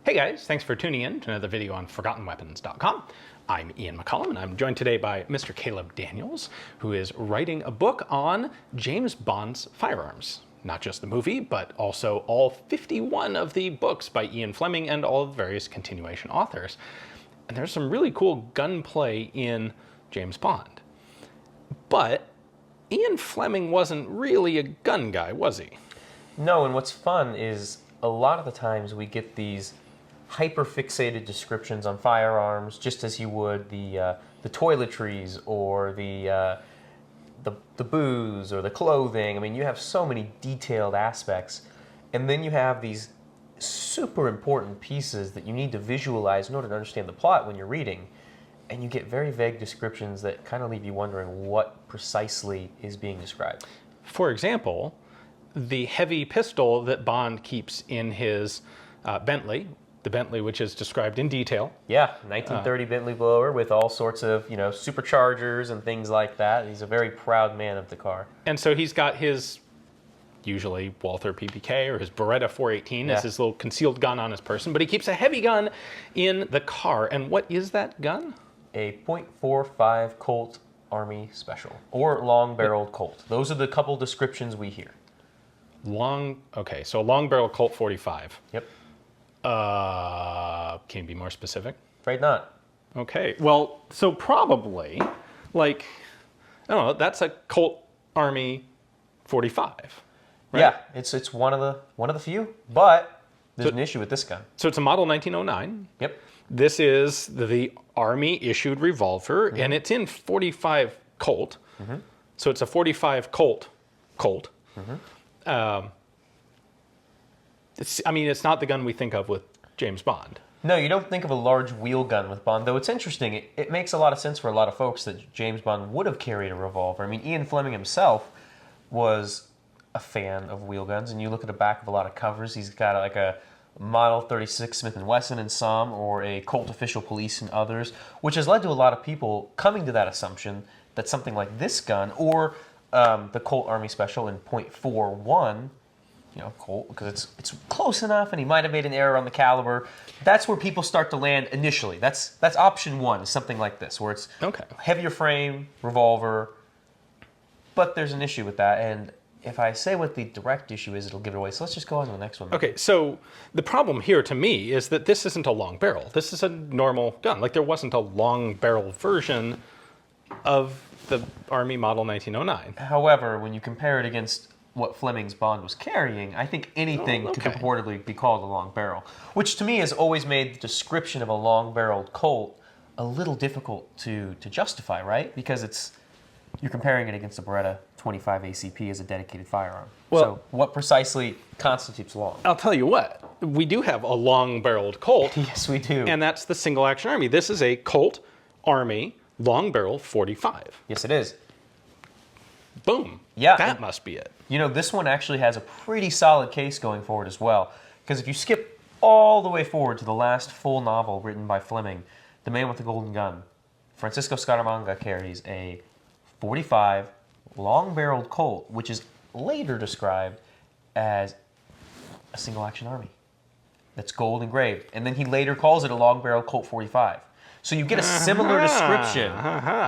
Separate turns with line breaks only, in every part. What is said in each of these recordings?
Hey guys, thanks for tuning in to another video on ForgottenWeapons.com. I'm Ian McCollum, and I'm joined today by Mr. Caleb Daniels, who is writing a book on James Bond's firearms. Not just the movie, but also all 51 of the books by Ian Fleming and all the various continuation authors. And there's some really cool gunplay in James Bond. But Ian Fleming wasn't really a gun guy, was he?
No, and what's fun is a lot of the times we get these hyper-fixated descriptions on firearms, just as you would the toiletries or the booze or the clothing. I mean, you have so many detailed aspects, and then you have these super important pieces that you need to visualize in order to understand the plot when you're reading, and you get very vague descriptions that kind of leave you wondering what precisely is being described.
For example, the heavy pistol that Bond keeps in his Bentley, the Bentley which is described in detail.
Yeah, 1930 Bentley blower with all sorts of, superchargers and things like that. He's a very proud man of the car.
And so he's got his, usually Walther PPK or his Beretta 418 as his little concealed gun on his person, but he keeps a heavy gun in the car. And what is that gun?
A .45 Colt Army Special, or long-barreled Colt. Those are the couple descriptions we hear.
Okay, so a long-barrel Colt 45.
Yep.
Can you be more specific?
Afraid not.
Okay, well, so probably, I don't know, that's a Colt Army 45, right?
Yeah, it's one of the few, but there's an issue with this gun.
So it's a model 1909.
Yep.
This is the Army-issued revolver, and it's in 45 Colt. So it's a 45 Colt. It's not the gun we think of with James Bond.
No, you don't think of a large wheel gun with Bond, though it's interesting. It makes a lot of sense for a lot of folks that James Bond would have carried a revolver. I mean, Ian Fleming himself was a fan of wheel guns, and you look at the back of a lot of covers, he's got like a Model 36 Smith & Wesson in some, or a Colt Official Police in others, which has led to a lot of people coming to that assumption that something like this gun, or the Colt Army Special in .41, Colt, because it's close enough, and he might have made an error on the caliber. That's where people start to land initially. That's option one, is something like this, where it's heavier frame, revolver, but there's an issue with that, and if I say what the direct issue is, it'll give it away. So let's just go on to the next one.
Okay, so the problem here to me is that this isn't a long barrel. This is a normal gun. Like, there wasn't a long barrel version of the Army Model 1909.
However, when you compare it against what Fleming's Bond was carrying, I think anything could purportedly be called a long barrel, which to me has always made the description of a long-barreled Colt a little difficult to justify, right? Because you're comparing it against a Beretta 25 ACP as a dedicated firearm.
Well,
so what precisely constitutes long?
I'll tell you what, we do have a long-barreled Colt.
Yes, we do.
And that's the single-action Army. This is a Colt Army long-barrel 45.
Yes, it is.
Boom.
Yeah.
That must be it.
This one actually has a pretty solid case going forward as well. Because if you skip all the way forward to the last full novel written by Fleming, The Man with the Golden Gun, Francisco Scaramanga carries a 45 long-barreled Colt, which is later described as a single-action Army. That's gold engraved. And then he later calls it a long-barreled Colt 45. So you get a similar description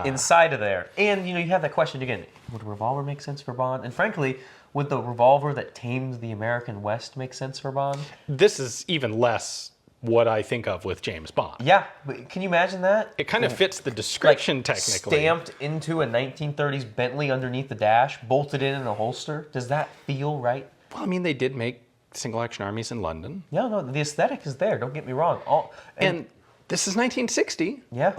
inside of there. And, you have that question again, would a revolver make sense for Bond? And frankly, would the revolver that tamed the American West make sense for Bond?
This is even less what I think of with James Bond.
Yeah, but can you imagine that?
It kind of fits the description technically.
Stamped into a 1930s Bentley underneath the dash, bolted in a holster. Does that feel right?
Well, they did make single-action armies in London.
No, the aesthetic is there, don't get me wrong.
And this is 1960.
Yeah.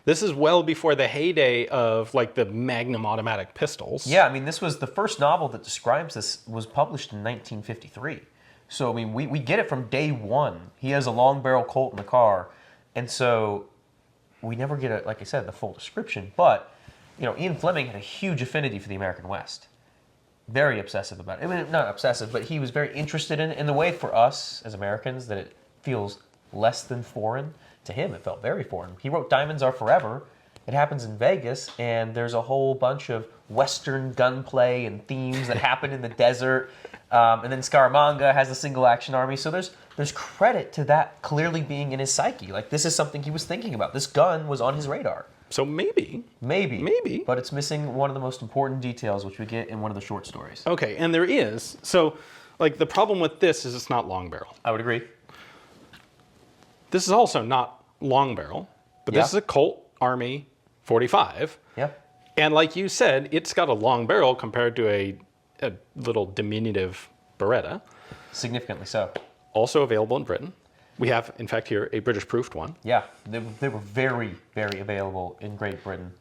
This is well before the heyday of the Magnum automatic pistols.
Yeah, this was the first novel that describes this was published in 1953. So, we get it from day one. He has a long barrel Colt in the car. And so we never get, like I said, the full description. But, Ian Fleming had a huge affinity for the American West. Very obsessive about it. Not obsessive, but he was very interested in it in the way for us as Americans that it feels less than foreign. To him, it felt very foreign. He wrote Diamonds Are Forever. It happens in Vegas, and there's a whole bunch of Western gunplay and themes that happen in the desert. And then Scaramanga has the single action army. So there's there's credit to that clearly being in his psyche. Like, this is something he was thinking about. This gun was on his radar.
So maybe.
Maybe. But it's missing one of the most important details, which we get in one of the short stories.
Okay, and there is. So, like, the problem with this is it's not long barrel.
I would agree.
This is also not long barrel, but
Yeah.
this is a Colt Army 45.
Yeah.
And like you said, it's got a long barrel compared to a little diminutive Beretta.
Significantly so.
Also available in Britain. We have, in fact, here a British proofed one.
Yeah, they were very, very available in Great Britain.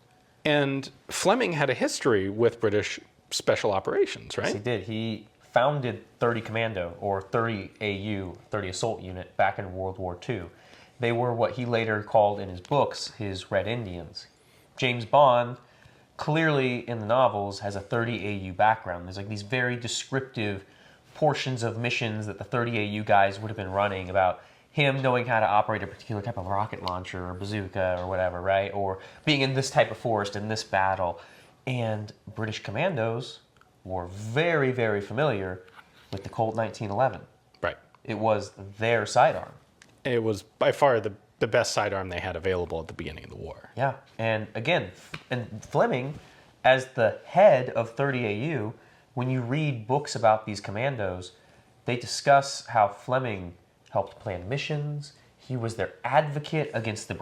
And Fleming had a history with British special operations, right?
Yes, he did. He founded 30 Commando, or 30 AU, 30 Assault Unit, back in World War II. They were what he later called in his books his Red Indians. James Bond, clearly in the novels, has a 30 AU background. There's like these very descriptive portions of missions that the 30 AU guys would have been running about him knowing how to operate a particular type of rocket launcher or bazooka or whatever, right? Or being in this type of forest in this battle. And British commandos were very, very familiar with the Colt 1911.
Right.
It was their sidearm.
It was by far the best sidearm they had available at the beginning of the war.
Yeah, and again, and Fleming, as the head of 30 AU, when you read books about these commandos, they discuss how Fleming helped plan missions. He was their advocate against the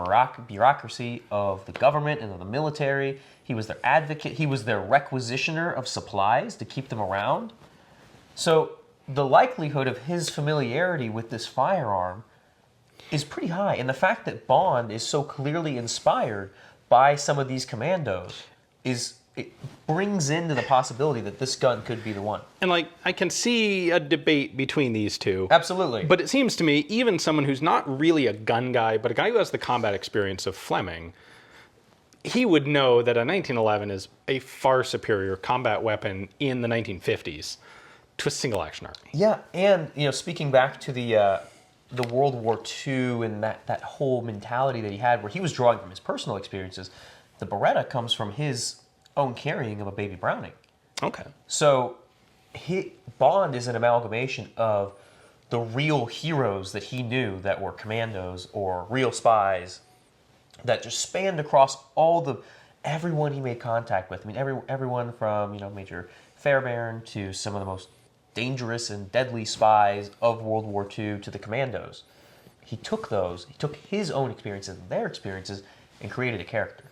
bureaucracy of the government and of the military. He was their advocate. He was their requisitioner of supplies to keep them around. So the likelihood of his familiarity with this firearm is pretty high. And the fact that Bond is so clearly inspired by some of these commandos it brings into the possibility that this gun could be the one.
And like, I can see a debate between these two.
Absolutely.
But it seems to me, even someone who's not really a gun guy, but a guy who has the combat experience of Fleming, he would know that a 1911 is a far superior combat weapon in the 1950s to a single action army.
Yeah, and speaking back to the World War II and that whole mentality that he had, where he was drawing from his personal experiences, the Beretta comes from his own carrying of a baby Browning.
Okay.
So Bond is an amalgamation of the real heroes that he knew that were commandos or real spies that just spanned across everyone he made contact with. I mean, everyone from Major Fairbairn to some of the most dangerous and deadly spies of World War II to the commandos. He took his own experiences, their experiences, and created a character.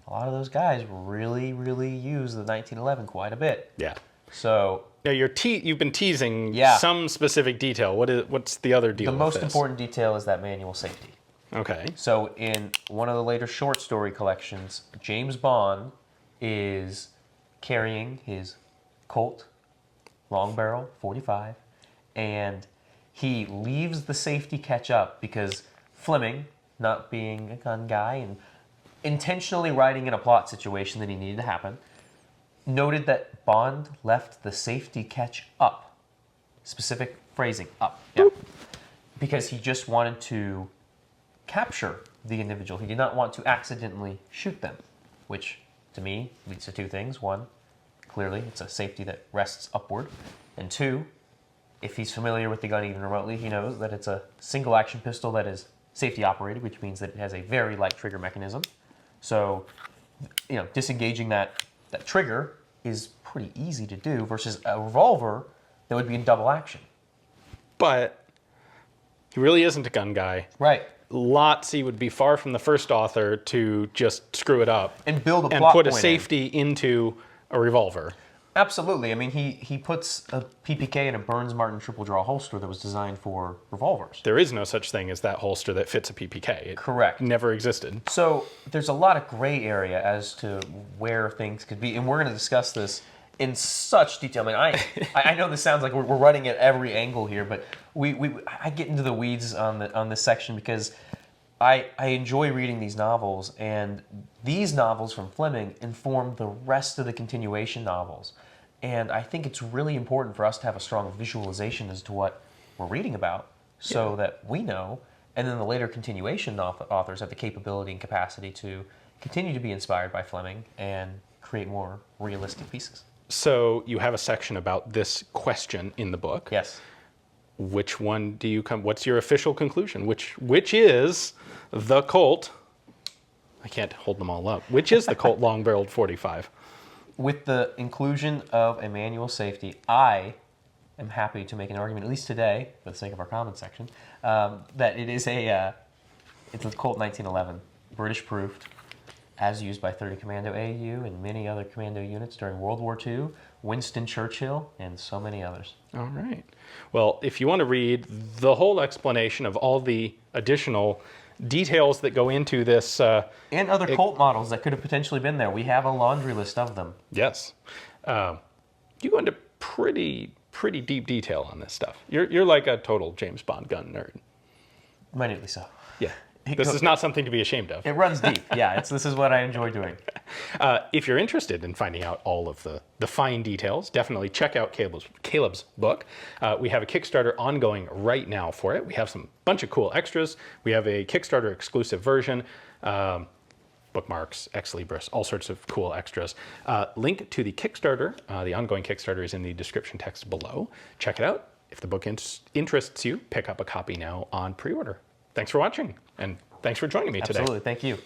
A lot of those guys really, really used the 1911 quite a bit.
Yeah.
So
yeah, you've been teasing
Yeah.
some specific detail. What's the other deal?
the
with
most
this?
important detail is that manual safety.
Okay.
So in one of the later short story collections, James Bond is carrying his Colt long barrel 45, and he leaves the safety catch up because Fleming, not being a gun guy and intentionally writing in a plot situation that he needed to happen, noted that Bond left the safety catch up. Specific phrasing, up. Yeah. Because he just wanted to capture the individual. He did not want to accidentally shoot them, which to me leads to two things. One, clearly it's a safety that rests upward. And two, if he's familiar with the gun even remotely, he knows that it's a single action pistol that is safety operated, which means that it has a very light trigger mechanism. So, disengaging that trigger is pretty easy to do versus a revolver that would be in double action.
But he really isn't a gun guy.
Right.
He would be far from the first author to just screw it up
And build a
and
plot
put a
point
safety into a revolver.
Absolutely. I mean, he puts a PPK in a Burns Martin triple draw holster that was designed for revolvers.
There is no such thing as that holster that fits a PPK. It
Correct.
never existed.
So there's a lot of gray area as to where things could be, and we're going to discuss this in such detail. I mean, I know this sounds like we're running at every angle here, but I get into the weeds on this section because I enjoy reading these novels, and these novels from Fleming inform the rest of the continuation novels. And I think it's really important for us to have a strong visualization as to what we're reading about so that we know, and then the later continuation authors have the capability and capacity to continue to be inspired by Fleming and create more realistic pieces.
So you have a section about this question in the book.
Yes.
which one do you come? What's your official conclusion? Which is the Colt? I can't hold them all up. Which is the Colt long-barreled 45?
With the inclusion of a manual safety, I am happy to make an argument, at least today, for the sake of our comment section, that it is it's a Colt 1911, British proofed, as used by 30 Commando AU and many other Commando units during World War II, Winston Churchill, and so many others.
All right. Well, if you want to read the whole explanation of all the additional details that go into this...
and other Colt models that could have potentially been there. We have a laundry list of them.
Yes. You go into pretty deep detail on this stuff. You're like a total James Bond gun nerd.
Minutely so.
Yeah. This is not something to be ashamed of.
It runs deep. Yeah, this is what I enjoy doing.
If you're interested in finding out all of the fine details, definitely check out Caleb's book. We have a Kickstarter ongoing right now for it. We have some bunch of cool extras. We have a Kickstarter exclusive version, bookmarks, ex libris, all sorts of cool extras. Link to the Kickstarter, the ongoing Kickstarter, is in the description text below. Check it out. If the book interests you, pick up a copy now on pre-order. Thanks for watching, and thanks for joining me today.
Absolutely. Thank you.